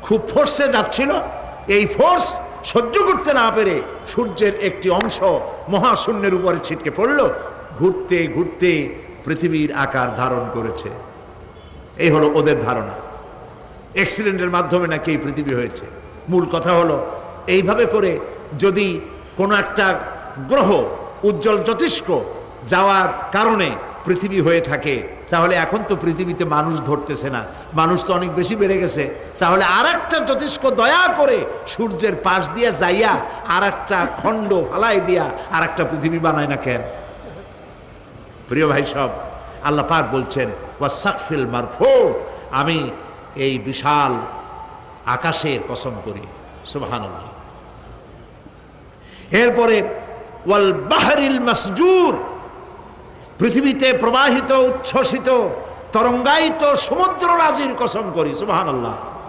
খুব ফোর্সে যাচ্ছিল, এই ফোর্স সহ্য করতে না পেরে সূর্যের একটি অংশ মহাশূন্যের উপরে ছিটকে পড়ল, ঘুরতে ঘুরতে পৃথিবীর আকার ধারণ করেছে। এই হলো ওদের ধারণা, অ্যাক্সিডেন্টের মাধ্যমে নাকি এই পৃথিবী হয়েছে। মূল কথা হলো এইভাবে করে যদি কোনো একটা গ্রহ উজ্জ্বল জ্যোতিষ্ক যাওয়ার কারণে পৃথিবী হয়ে থাকে, তাহলে এখন তো পৃথিবীতে মানুষ ধরতেছে না, মানুষ তো অনেক বেশি বেড়ে গেছে, তাহলে আর একটা জ্যোতিষ্ক দয়া করে সূর্যের পাশ দিয়া যাইয়া আর একটা খণ্ড ফালাই দিয়া আর একটা পৃথিবী বানায় না কেন? প্রিয় ভাই সব, আল্লাহ পাক বলছেন ওয়াসাকফিল মারফু, আমি এই বিশাল আকাশের কসম করি। সুবহানাল্লাহ। এরপরে ওয়াল বাহরিল মাসজুর, পৃথিবীতে প্রবাহিত উচ্ছ্বসিত তরঙ্গায়িত সমুদ্র রাজির কসম করি। সুবহানাল্লাহ।